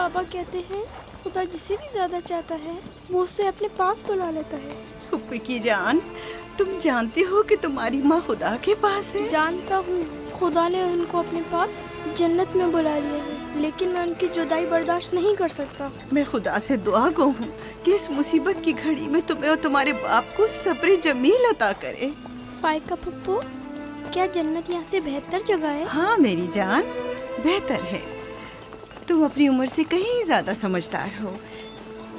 पापा कहते हैं खुदा जिसे भी ज्यादा चाहता है वो उसे अपने पास बुला लेता है। फुप्पी की जान, तुम जानती हो कि तुम्हारी माँ खुदा के पास है? जानता हूँ, खुदा ने उनको अपने पास जन्नत में बुला लिया है, लेकिन मैं उनकी जुदाई बर्दाश्त नहीं कर सकता। मैं खुदा से दुआ गो हूँ कि इस मुसीबत की घड़ी में तुम्हें और तुम्हारे बाप को सब्र जमील अता करे। फाइका पप्पू, क्या जन्नत यहाँ से बेहतर जगह है? हाँ मेरी जान, बेहतर है। तुम अपनी उम्र से कहीं ज्यादा समझदार हो।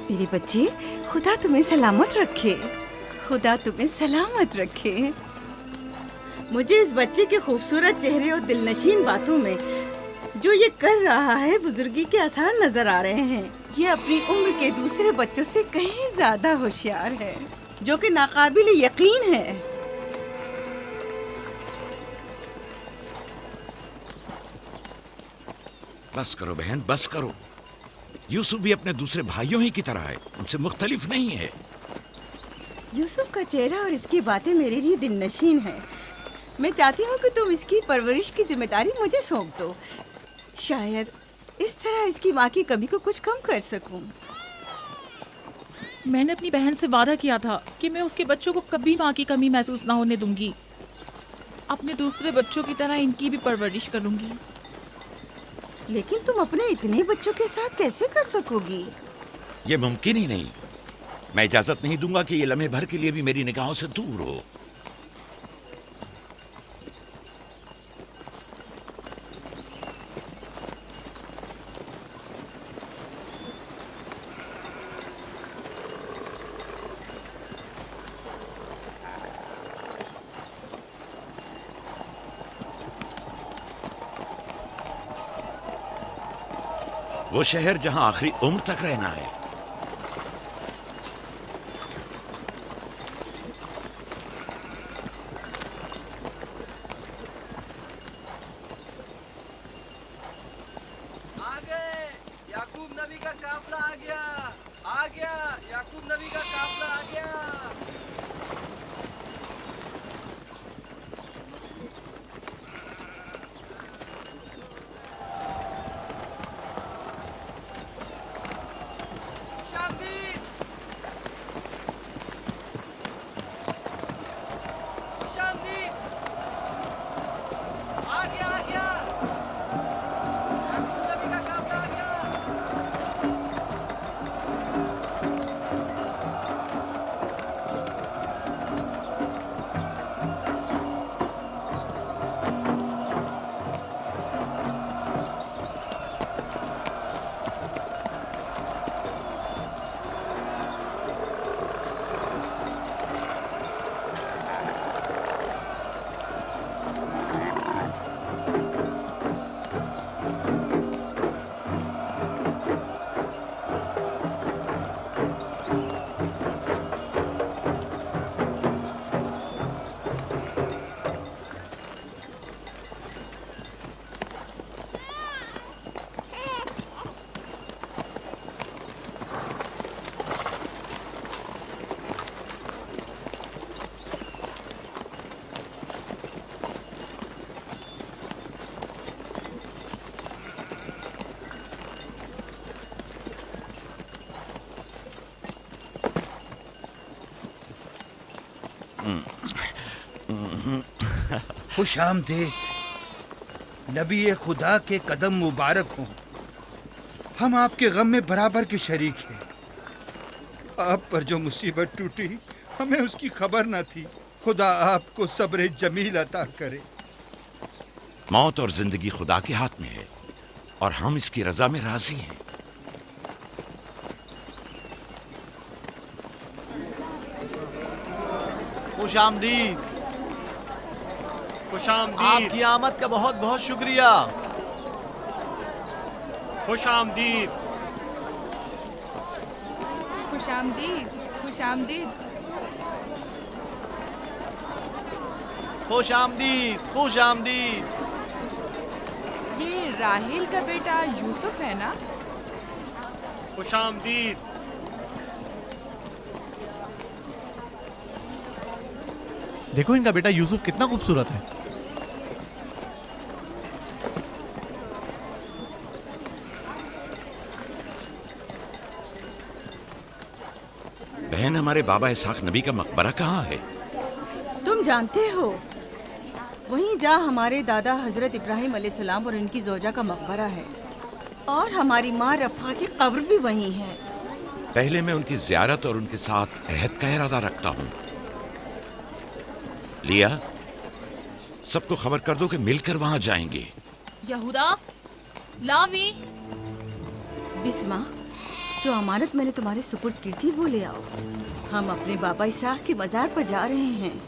मेरे बच्चे, खुदा तुम्हें सलामत रखे, खुदा तुम्हें सलामत रखे। मुझे इस बच्चे के खूबसूरत चेहरे और दिलनशीन बातों में जो ये कर रहा है बुजुर्गी के आसार नजर आ रहे हैं। ये अपनी उम्र के दूसरे बच्चों से कहीं ज्यादा होशियार है, जो कि नाकाबिल यकीन है। बस करो बहन, बस करो। यूसुफ भी अपने दूसरे भाइयों ही की तरह है, उनसे मुख्तलिफ नहीं है। यूसुफ का चेहरा और इसकी बातें मेरे लिए दिलनशीन है। मैं चाहती हूँ कि तुम इसकी परवरिश की जिम्मेदारी मुझे सौंप दो। शायद इस तरह इसकी माँ की कमी को कुछ कम कर सकूं। मैंने अपनी बहन से वादा किया था कि मैं उसके बच्चों को कभी माँ की कमी महसूस ना होने दूंगी। अपने दूसरे बच्चों की तरह इनकी भी परवरिश करूंगी। लेकिन तुम अपने इतने बच्चों के साथ कैसे कर सकोगी? ये मुमकिन ही नहीं। मैं इजाजत नहीं दूंगा कि ये लम्हे भर के लिए भी मेरी निगाहों से दूर हो। वो शहर जहां आखिरी उम्र तक रहना है। आ गए, याकूब नबी का काफला आ गया, आ गया, याकूब नबी का काफला आ गया। खुश आमदीद, नबी खुदा के कदम मुबारक हों। हम आपके गम में बराबर के शरीक हैं। आप पर जो मुसीबत टूटी हमें उसकी खबर न थी। खुदा आपको सब्र जमील अता करे। मौत और जिंदगी खुदा के हाथ में है और हम इसकी रजा में राजी हैं। खुश आमदीद। आपकी आमद का बहुत बहुत शुक्रिया। खुश आमदीद। खुश आमदीद, खुश आमदीद, खुश आमदीद, खुश आमदीद। ये राहेल का बेटा यूसुफ है ना? खुश आमदीद। देखो इनका बेटा यूसुफ कितना खूबसूरत है। हमारे बाबा इसहाक नबी का मकबरा कहाँ है? तुम जानते हो, वहीं जहाँ हमारे दादा हजरत इब्राहिम अलैहिस्सलाम और इनकी जोजा का मकबरा है, और हमारी माँ रफ़ा की कब्र भी वहीं है। पहले मैं उनकी ज़ियारत और उनके साथ अहद का इरादा रखता हूँ। लिया, सबको खबर कर दो कि मिलकर वहां जाएंगे। यहूदा, लावी। बिस्मा, जो अमानत मैंने तुम्हारे सुपुर्द की थी वो ले आओ। हम अपने बाबा इसहाक के मज़ार पर जा रहे हैं।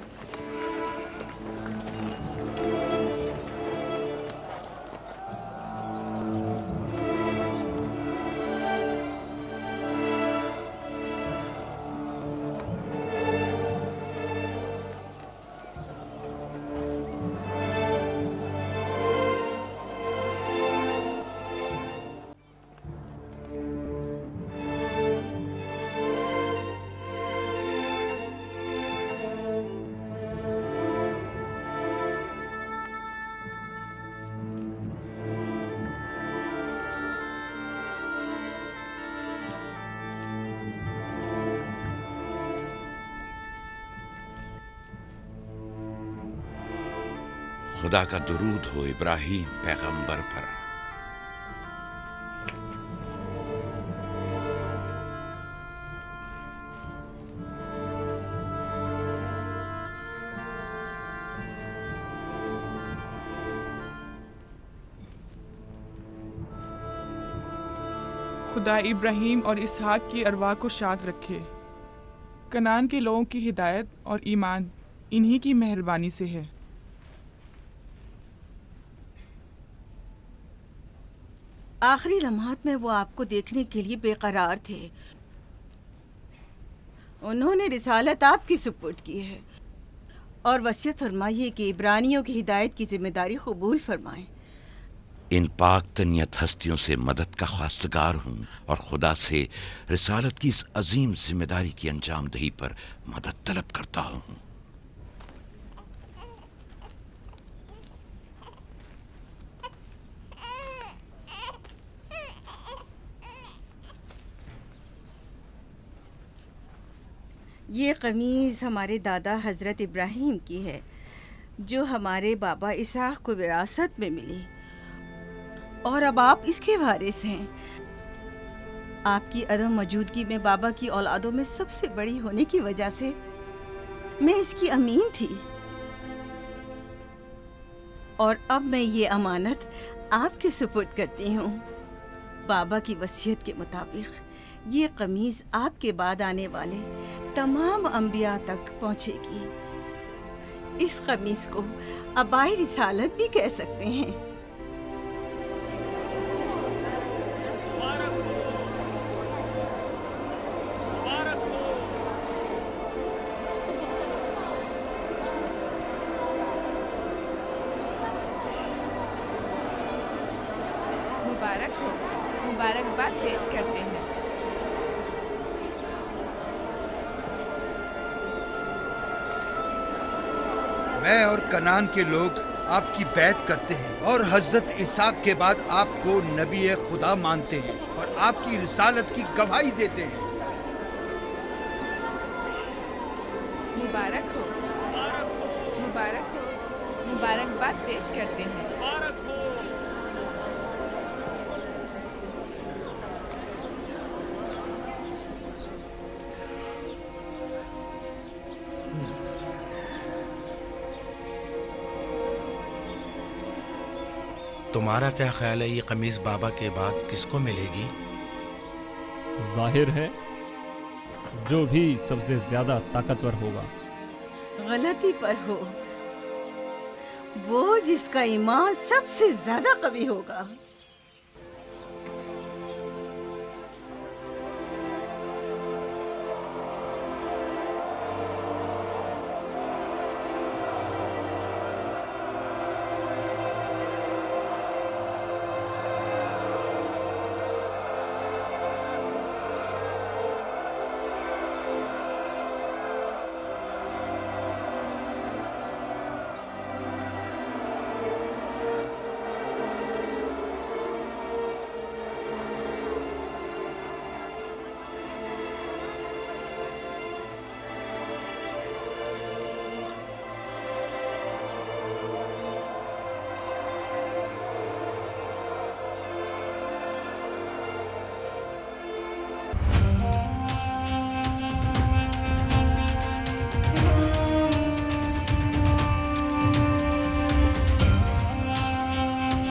खुदा का दुरूद हो इब्राहिम पैगंबर पर। खुदा इब्राहीम और इसहाक की अरवाह को शाद रखे। कनान के लोगों की हिदायत और ईमान इन्हीं की मेहरबानी से है। आखिरी लम्हात में वो आपको देखने के लिए बेकरार थे। उन्होंने रिसालत आपकी सुपुर्द की है और वसीयत फरमाइए कि इब्रानियों की हिदायत की जिम्मेदारी कबूल फरमाएं। इन पाक तनियत हस्तियों से मदद का ख्वास्तगार हूँ और खुदा से रिसालत की इस अजीम जिम्मेदारी की अंजाम दही पर मदद तलब करता हूँ। ये कमीज़ हमारे दादा हज़रत इब्राहीम की है, जो हमारे बाबा इसहाक को विरासत में मिली, और अब आप इसके वारिस हैं। आपकी अदम मौजूदगी में बाबा की औलादों में सबसे बड़ी होने की वजह से मैं इसकी अमीन थी, और अब मैं ये अमानत आपके सुपुर्द करती हूँ। बाबा की वसीयत के मुताबिक ये कमीज़ आपके बाद आने वाले तमाम अंबिया तक पहुँचेगी। इस कमीज़ को अबाए रिसालत भी कह सकते हैं। मुबारक हो, मुबारकबाद पेश करते हैं। मैं और कनान के लोग आपकी बैत करते हैं और हजरत इसहाक के बाद आपको नबी खुदा मानते हैं और आपकी रिसालत की गवाही देते हैं। मुबारक हो, मुबारक हो, मुबारकबाद पेश करते हैं। तुम्हारा क्या ख्याल है, ये कमीज बाबा के बाद किसको मिलेगी? जाहिर है जो भी सबसे ज्यादा ताकतवर होगा। गलती पर हो, वो जिसका ईमान सबसे ज्यादा कवी होगा।